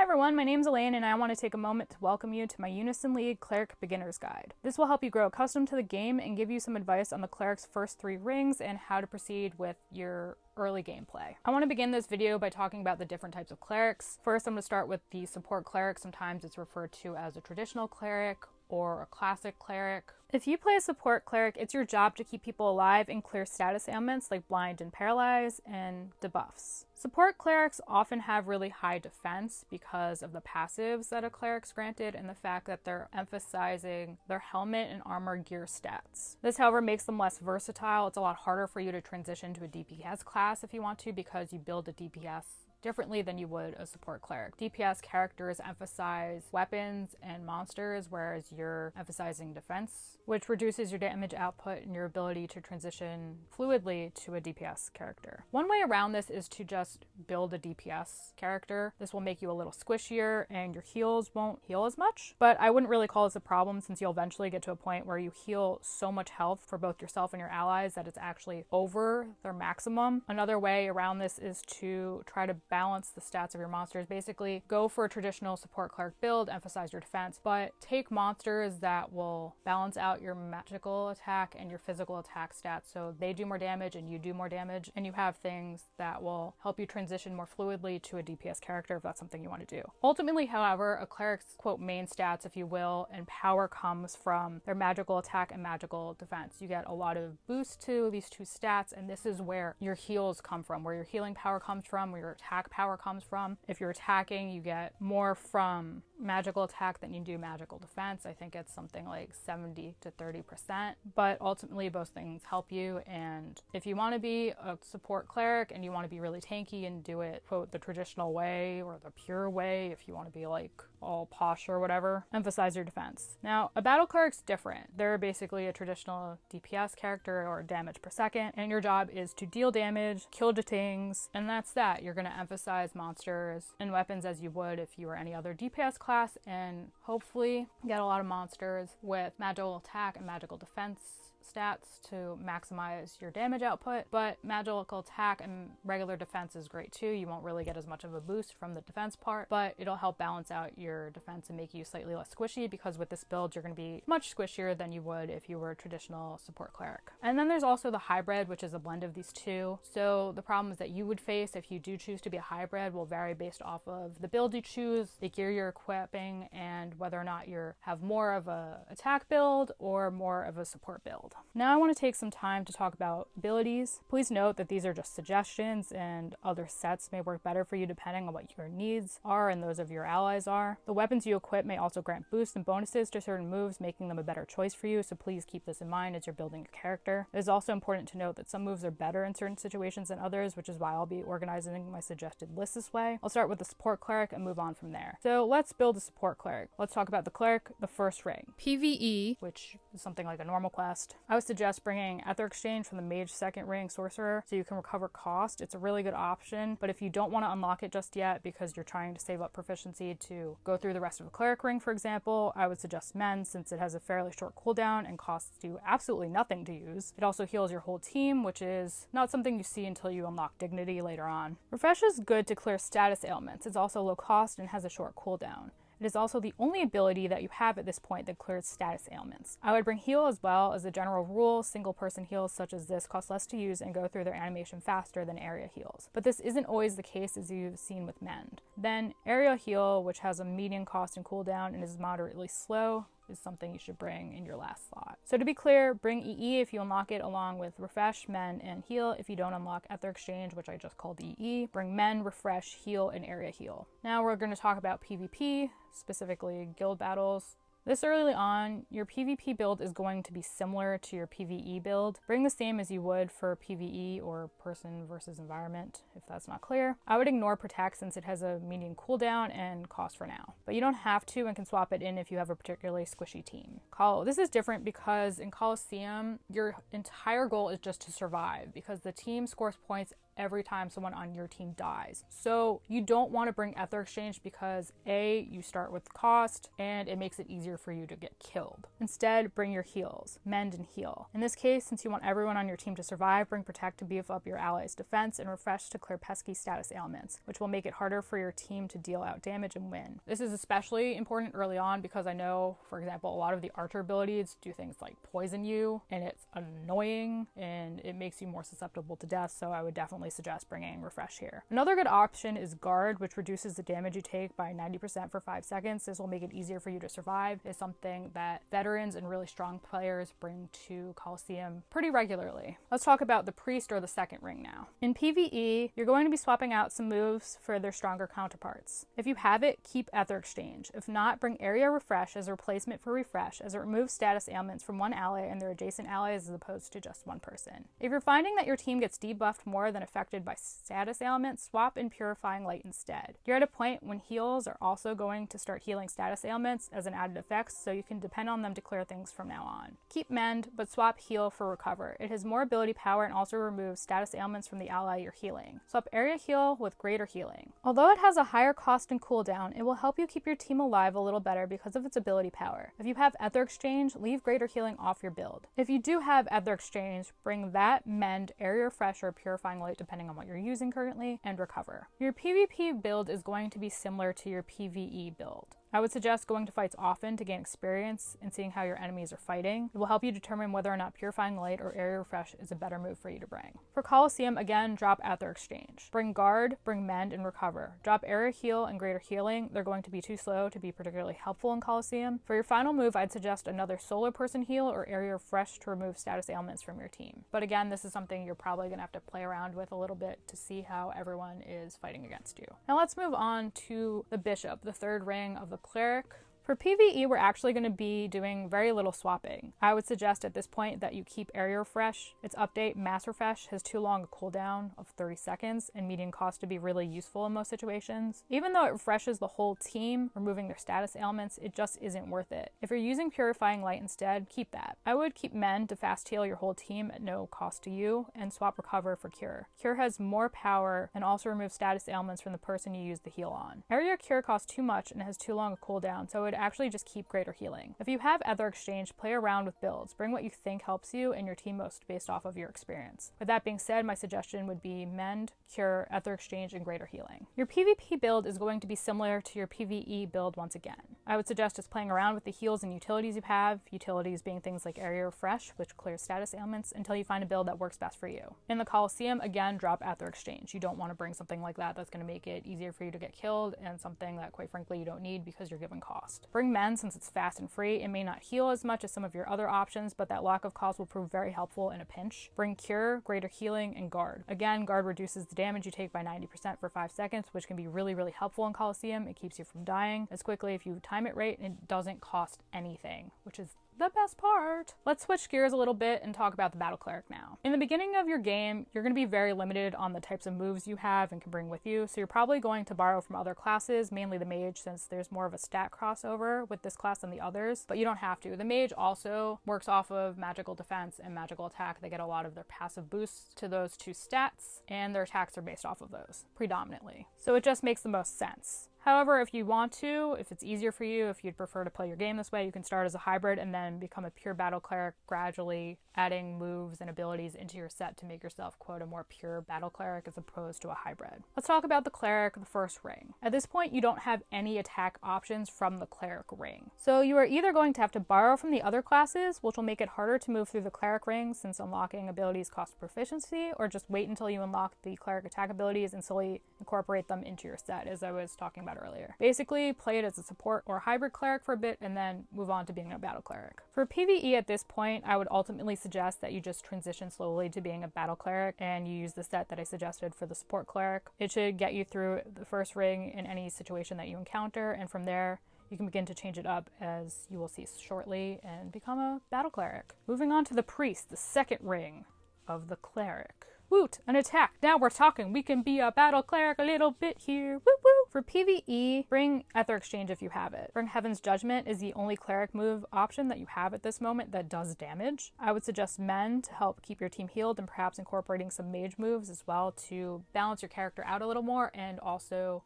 everyone, my name's Elaine and I want to take a moment to welcome you to my Unison League Cleric Beginner's Guide. This will help you grow accustomed to the game and give you some advice on the Cleric's first 3 rings and how to proceed with your early gameplay. I want to begin this video by talking about the different types of clerics. First, I'm going to start with the support cleric. Sometimes it's referred to as a traditional cleric or a classic cleric. If you play a support cleric, it's your job to keep people alive and clear status ailments like blind and paralyze and debuffs. Support clerics often have really high defense because of the passives that a cleric's granted and the fact that they're emphasizing their helmet and armor gear stats. This, however, makes them less versatile. It's a lot harder for you to transition to a DPS class if you want to, because you build a DPS differently than you would a support cleric. DPS characters emphasize weapons and monsters, whereas you're emphasizing defense, which reduces your damage output and your ability to transition fluidly to a DPS character. One way around this is to just build a DPS character. This will make you a little squishier and your heals won't heal as much, but I wouldn't really call this a problem since you'll eventually get to a point where you heal so much health for both yourself and your allies that it's actually over their maximum. Another way around this is to try to balance the stats of your monsters. Basically, go for a traditional support cleric build, emphasize your defense, but take monsters that will balance out your magical attack and your physical attack stats so they do more damage and you do more damage, and you have things that will help you transition more fluidly to a DPS character if that's something you want to do. Ultimately, however, a cleric's quote main stats, if you will, and power comes from their magical attack and magical defense. You get a lot of boost to these two stats, and this is where your heals come from, where your healing power comes from, where your attack power comes from. If you're attacking, you get more from magical attack than you do magical defense. I think it's something like 70 to 30%, but ultimately both things help you. And if you want to be a support cleric and you want to be really tanky and do it quote the traditional way or the pure way, if you want to be like all posh or whatever, emphasize your defense. Now, a battle cleric's different. They're basically a traditional DPS character or damage per second, and your job is to deal damage, kill the things, and that's that. You're going to emphasize monsters and weapons as you would if you were any other DPS class, and hopefully get a lot of monsters with magical attack and magical defense stats to maximize your damage output. But magical attack and regular defense is great too. You won't really get as much of a boost from the defense part, but it'll help balance out your defense and make you slightly less squishy, because with this build you're going to be much squishier than you would if you were a traditional support cleric. And then there's also the hybrid, which is a blend of these two. So the problems that you would face if you do choose to be a hybrid will vary based off of the build you choose, the gear you're equipping, and whether or not you have more of a attack build or more of a support build. Now I want to take some time to talk about abilities. Please note that these are just suggestions and other sets may work better for you depending on what your needs are and those of your allies are. The weapons you equip may also grant boosts and bonuses to certain moves, making them a better choice for you, so please keep this in mind as you're building a character. It is also important to note that some moves are better in certain situations than others, which is why I'll be organizing my suggested list this way. I'll start with the support cleric and move on from there. So let's build a support cleric. Let's talk about the cleric, the first ring. PvE, which is something like a normal quest. I would suggest bringing Ether Exchange from the Mage second ring sorcerer so you can recover cost. It's a really good option, but if you don't want to unlock it just yet because you're trying to save up proficiency to go through the rest of the Cleric Ring, for example, I would suggest Mend since it has a fairly short cooldown and costs you absolutely nothing to use. It also heals your whole team, which is not something you see until you unlock Dignity later on. Refresh is good to clear status ailments. It's also low cost and has a short cooldown. It is also the only ability that you have at this point that clears status ailments. I would bring Heal as well. As a general rule, single person heals such as this cost less to use and go through their animation faster than area heals. But this isn't always the case as you've seen with Mend. Then Area Heal, which has a median cost and cooldown and is moderately slow, is something you should bring in your last slot. So to be clear, bring EE if you unlock it along with Refresh, Mend, and Heal if you don't unlock Ether Exchange, which I just called EE. Bring Mend, Refresh, Heal, and Area Heal. Now we're going to talk about PvP, specifically guild battles. This early on, your PvP build is going to be similar to your PvE build. Bring the same as you would for PvE or person versus environment, if that's not clear. I would ignore Protect since it has a median cooldown and cost for now, but you don't have to and can swap it in if you have a particularly squishy team. This is different because in Coliseum, your entire goal is just to survive because the team scores points every time someone on your team dies. So you don't want to bring Ether Exchange because A, you start with cost and it makes it easier for you to get killed. Instead, bring your heals, mend and heal. In this case, since you want everyone on your team to survive, bring protect to beef up your allies' defense and refresh to clear pesky status ailments, which will make it harder for your team to deal out damage and win. This is especially important early on because I know, for example, a lot of the archer abilities do things like poison you, and it's annoying and it makes you more susceptible to death, so I would definitely suggest bringing refresh here. Another good option is guard, which reduces the damage you take by 90% for 5 seconds. This will make it easier for you to survive. It's something that veterans and really strong players bring to Coliseum pretty regularly. Let's talk about the priest or the second ring now. In PvE, you're going to be swapping out some moves for their stronger counterparts. If you have it, keep Ether Exchange. If not, bring Area Refresh as a replacement for Refresh, as it removes status ailments from one ally and their adjacent allies as opposed to just one person. If you're finding that your team gets debuffed more than affected by status ailments, swap in Purifying Light instead. You're at a point when heals are also going to start healing status ailments as an added effect, so you can depend on them to clear things from now on. Keep Mend, but swap Heal for Recover. It has more ability power and also removes status ailments from the ally you're healing. Swap Area Heal with Greater Healing. Although it has a higher cost and cooldown, it will help you keep your team alive a little better because of its ability power. If you have Ether Exchange, leave Greater Healing off your build. If you do have Ether Exchange, bring that, Mend, Area Refresh, or Purifying Light depending on what you're using currently, and Recover. Your PvP build is going to be similar to your PvE build. I would suggest going to fights often to gain experience and seeing how your enemies are fighting. It will help you determine whether or not Purifying Light or Area Refresh is a better move for you to bring. For Coliseum, again, drop Ether Exchange. Bring Guard, bring Mend, and Recover. Drop Area Heal and Greater Healing. They're going to be too slow to be particularly helpful in Coliseum. For your final move, I'd suggest another Solar Person Heal or Area Refresh to remove status ailments from your team. But again, this is something you're probably going to have to play around with a little bit to see how everyone is fighting against you. Now let's move on to the Bishop, the third ring of the Cleric. For PvE, we're actually going to be doing very little swapping. I would suggest at this point that you keep Area Refresh. Its update, Mass Refresh, has too long a cooldown of 30 seconds and medium cost to be really useful in most situations. Even though it refreshes the whole team, removing their status ailments, it just isn't worth it. If you're using Purifying Light instead, keep that. I would keep Mend to fast heal your whole team at no cost to you, and swap Recover for Cure. Cure has more power and also removes status ailments from the person you use the heal on. Area Cure costs too much and has too long a cooldown, so it would actually just keep Greater Healing. If you have Ether Exchange, play around with builds. Bring what you think helps you and your team most based off of your experience. With that being said, my suggestion would be Mend, Cure, Ether Exchange, and Greater Healing. Your PvP build is going to be similar to your PvE build once again. I would suggest just playing around with the heals and utilities you have, utilities being things like Area Refresh, which clears status ailments, until you find a build that works best for you. In the Coliseum, again, drop Ether Exchange. You don't want to bring something like that that's going to make it easier for you to get killed, and something that quite frankly you don't need because you're given cost. Bring Mend since it's fast and free. It may not heal as much as some of your other options, but that lack of cost will prove very helpful in a pinch. Bring Cure, Greater Healing, and Guard. Again, Guard reduces the damage you take by 90% for 5 seconds, which can be really helpful in Coliseum. It keeps you from dying as quickly if you time it right, and it doesn't cost anything, which is the best part. Let's switch gears a little bit and talk about the Battle Cleric now. In the beginning of your game, you're going to be very limited on the types of moves you have and can bring with you, so you're probably going to borrow from other classes, mainly the Mage, since there's more of a stat crossover with this class than the others, but you don't have to. The Mage also works off of magical defense and magical attack. They get a lot of their passive boosts to those two stats, and their attacks are based off of those, predominantly. So it just makes the most sense. However, if you want to, if it's easier for you, if you'd prefer to play your game this way, you can start as a hybrid and then become a pure battle cleric, gradually adding moves and abilities into your set to make yourself, quote, a more pure battle cleric as opposed to a hybrid. Let's talk about the cleric, the first ring. At this point, you don't have any attack options from the cleric ring. So you are either going to have to borrow from the other classes, which will make it harder to move through the cleric ring since unlocking abilities cost proficiency, or just wait until you unlock the cleric attack abilities and slowly incorporate them into your set, as I was talking about earlier. Basically, play it as a support or hybrid cleric for a bit and then move on to being a battle cleric. For PvE at this point, I would ultimately suggest that you just transition slowly to being a battle cleric and you use the set that I suggested for the support cleric. It should get you through the first ring in any situation that you encounter, and from there, you can begin to change it up, as you will see shortly, and become a battle cleric. Moving on to the priest, the second ring of the cleric. Woot! An attack! Now we're talking! We can be a battle cleric a little bit here! Woo woo! For PvE, bring Ether Exchange if you have it. Bring Heaven's Judgment is the only cleric move option that you have at this moment that does damage. I would suggest Mend to help keep your team healed and perhaps incorporating some mage moves as well to balance your character out a little more and also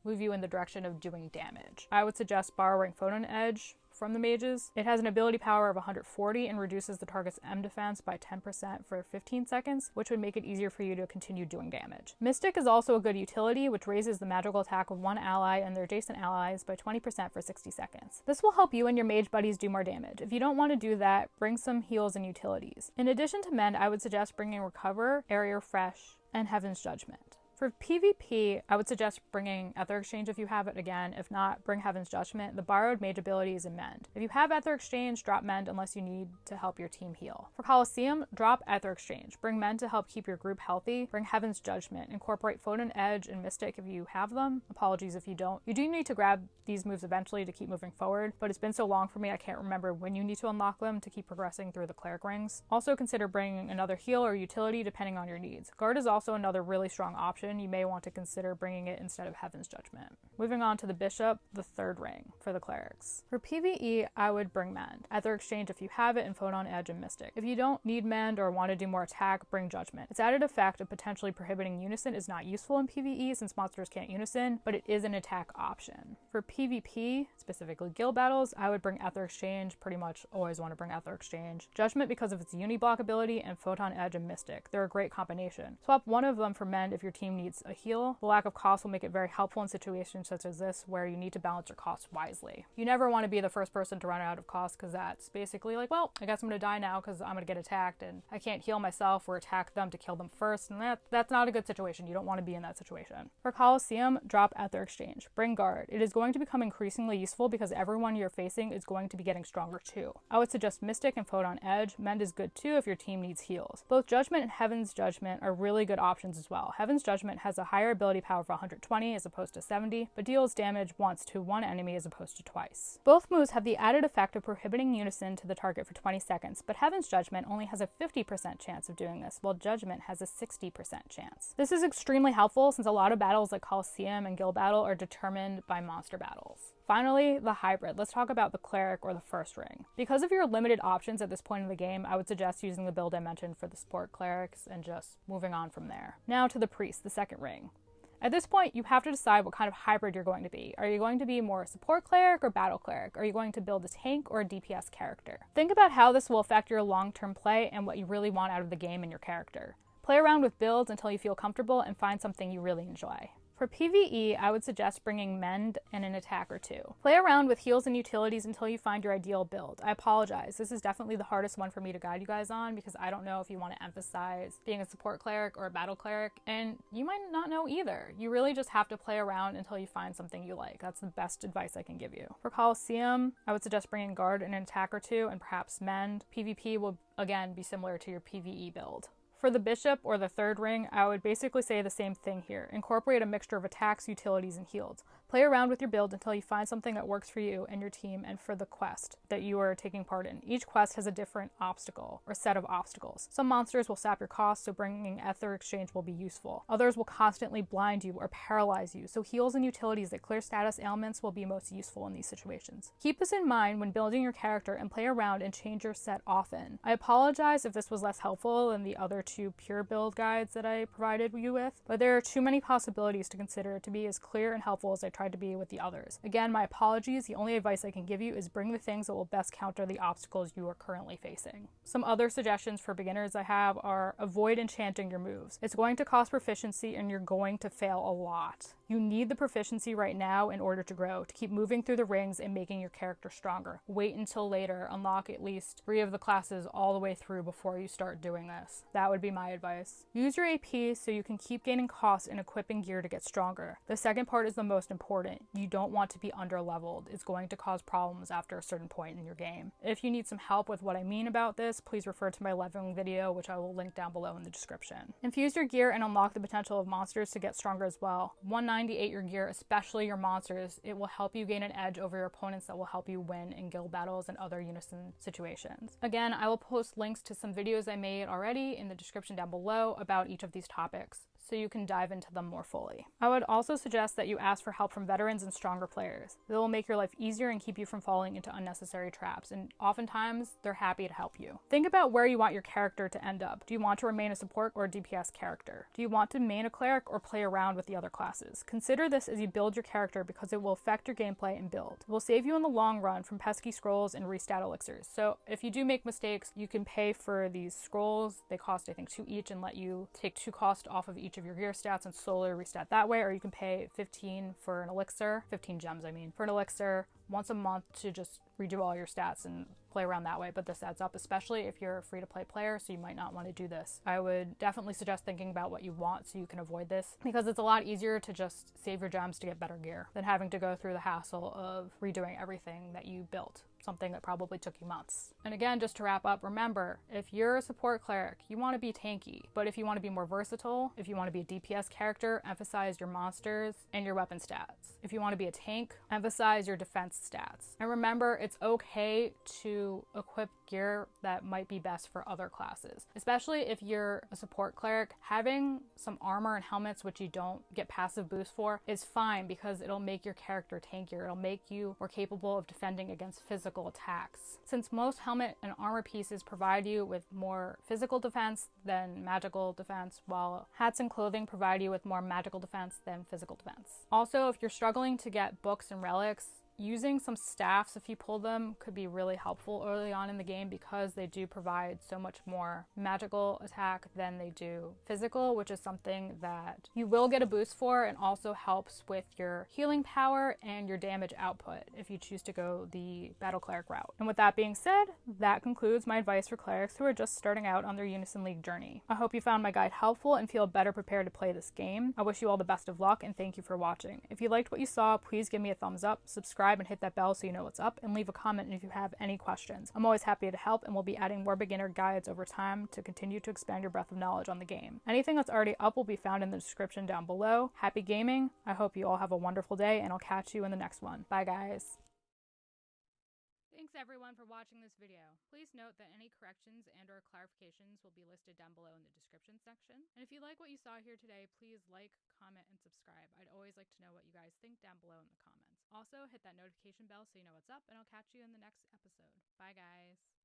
move you in the direction of doing damage. I would suggest borrowing Photon Edge from the mages. It has an ability power of 140 and reduces the target's M defense by 10% for 15 seconds, which would make it easier for you to continue doing damage. Mystic is also a good utility, which raises the magical attack of one ally and their adjacent allies by 20% for 60 seconds. This will help you and your mage buddies do more damage. If you don't want to do that, bring some heals and utilities. In addition to Mend, I would suggest bringing Recover, Area Refresh, and Heaven's Judgment. For PvP, I would suggest bringing Ether Exchange if you have it again. If not, bring Heaven's Judgment. The borrowed mage ability is in Mend. If you have Ether Exchange, drop Mend unless you need to help your team heal. For Colosseum, drop Ether Exchange. Bring Mend to help keep your group healthy. Bring Heaven's Judgment. Incorporate Photon Edge and Mystic if you have them. Apologies if you don't. You do need to grab these moves eventually to keep moving forward, but it's been so long for me I can't remember when you need to unlock them to keep progressing through the Cleric Rings. Also consider bringing another heal or utility depending on your needs. Guard is also another really strong option. You may want to consider bringing it instead of Heaven's Judgment. Moving on to the Bishop, the third ring for the Clerics. For PvE, I would bring Mend. Ether Exchange if you have it, and Photon Edge and Mystic. If you don't need Mend or want to do more attack, bring Judgment. Its added effect of potentially prohibiting Unison is not useful in PvE since monsters can't Unison, but it is an attack option. For PvP, specifically guild battles, I would bring Ether Exchange. Pretty much always want to bring Ether Exchange. Judgment because of its uni-block ability, and Photon Edge and Mystic. They're a great combination. Swap one of them for Mend if your team needs a heal. The lack of cost will make it very helpful in situations such as this where you need to balance your costs wisely. You never want to be the first person to run out of costs because that's basically like, well, I guess I'm going to die now because I'm going to get attacked and I can't heal myself or attack them to kill them first, and that's not a good situation. You don't want to be in that situation. For Colosseum, drop Ether Exchange. Bring Guard. It is going to become increasingly useful because everyone you're facing is going to be getting stronger too. I would suggest Mystic and Photon Edge. Mend is good too if your team needs heals. Both Judgment and Heaven's Judgment are really good options as well. Heaven's Judgment has a higher ability power of 120 as opposed to 70, but deals damage once to one enemy as opposed to twice. Both moves have the added effect of prohibiting Unison to the target for 20 seconds, but Heaven's Judgment only has a 50% chance of doing this, while Judgment has a 60% chance. This is extremely helpful since a lot of battles like Colosseum and Guild Battle are determined by monster battles. Finally, the hybrid. Let's talk about the Cleric or the first ring. Because of your limited options at this point in the game, I would suggest using the build I mentioned for the support clerics and just moving on from there. Now to the priest, the second ring. At this point, you have to decide what kind of hybrid you're going to be. Are you going to be more support cleric or battle cleric? Are you going to build a tank or a DPS character? Think about how this will affect your long-term play and what you really want out of the game and your character. Play around with builds until you feel comfortable and find something you really enjoy. For PvE, I would suggest bringing Mend and an attack or two. Play around with heals and utilities until you find your ideal build. I apologize, this is definitely the hardest one for me to guide you guys on because I don't know if you want to emphasize being a support cleric or a battle cleric, and you might not know either. You really just have to play around until you find something you like. That's the best advice I can give you. For Colosseum, I would suggest bringing Guard and an attack or two and perhaps Mend. PvP will again be similar to your PvE build. For the Bishop or the third ring, I would basically say the same thing here. Incorporate a mixture of attacks, utilities, and heals. Play around with your build until you find something that works for you and your team and for the quest that you are taking part in. Each quest has a different obstacle or set of obstacles. Some monsters will sap your cost, so bringing Ether Exchange will be useful. Others will constantly blind you or paralyze you, so heals and utilities that clear status ailments will be most useful in these situations. Keep this in mind when building your character and play around and change your set often. I apologize if this was less helpful than the other two pure build guides that I provided you with, but there are too many possibilities to consider to be as clear and helpful as I tried to be with the others. Again, my apologies. The only advice I can give you is bring the things that will best counter the obstacles you are currently facing. Some other suggestions for beginners I have are avoid enchanting your moves. It's going to cost proficiency and you're going to fail a lot. You need the proficiency right now in order to grow, to keep moving through the rings and making your character stronger. Wait until later, unlock at least 3 of the classes all the way through before you start doing this. That would be my advice. Use your AP so you can keep gaining cost and equipping gear to get stronger. The second part is the most important. You don't want to be under-leveled. It's going to cause problems after a certain point in your game. If you need some help with what I mean about this, please refer to my leveling video, which I will link down below in the description. Infuse your gear and unlock the potential of monsters to get stronger as well. 198 your gear, especially your monsters. It will help you gain an edge over your opponents that will help you win in guild battles and other Unison situations. Again, I will post links to some videos I made already in the description down below about each of these topics. so you can dive into them more fully. I would also suggest that you ask for help from veterans and stronger players. They will make your life easier and keep you from falling into unnecessary traps, and oftentimes they're happy to help you. Think about where you want your character to end up. Do you want to remain a support or a DPS character? Do you want to main a cleric or play around with the other classes? Consider this as you build your character because it will affect your gameplay and build. It will save you in the long run from pesky scrolls and restat elixirs. So if you do make mistakes, you can pay for these scrolls. They cost, I think, 2 each and let you take 2 cost off of each of your gear stats and slowly restat that way, or you can pay 15 for an elixir, 15 gems I mean, for an elixir once a month to just redo all your stats and play around that way. But this adds up, especially if you're a free-to-play player, so you might not want to do this. I would definitely suggest thinking about what you want so you can avoid this, because it's a lot easier to just save your gems to get better gear than having to go through the hassle of redoing everything that you built, something that probably took you months. And again, just to wrap up, remember, if you're a support cleric, you want to be tanky, but if you want to be more versatile, if you want to be a DPS character, emphasize your monsters and your weapon stats. If you want to be a tank, emphasize your defense stats. And remember, it's okay to equip gear that might be best for other classes. Especially if you're a support cleric, having some armor and helmets which you don't get passive boost for is fine, because it'll make your character tankier. It'll make you more capable of defending against physical attacks. Since most helmet and armor pieces provide you with more physical defense than magical defense, while hats and clothing provide you with more magical defense than physical defense. Also, if you're struggling to get books and relics, using some staffs, if you pull them, could be really helpful early on in the game, because they do provide so much more magical attack than they do physical, which is something that you will get a boost for, and also helps with your healing power and your damage output if you choose to go the battle cleric route. And with that being said, that concludes my advice for clerics who are just starting out on their Unison League journey. I hope you found my guide helpful and feel better prepared to play this game. I wish you all the best of luck, and thank you for watching. If you liked what you saw, please give me a thumbs up, subscribe, and hit that bell so you know what's up, and leave a comment if you have any questions. I'm always happy to help, and we'll be adding more beginner guides over time to continue to expand your breadth of knowledge on the game. Anything that's already up will be found in the description down below. Happy gaming! I hope you all have a wonderful day, and I'll catch you in the next one. Bye guys! Thanks everyone for watching this video. Please note that any corrections and or clarifications will be listed down below in the description section. And if you like what you saw here today, please like, comment, and subscribe. I'd always like to know what you guys think down below in the comments. Also, hit that notification bell so you know what's up, and I'll catch you in the next episode. Bye guys!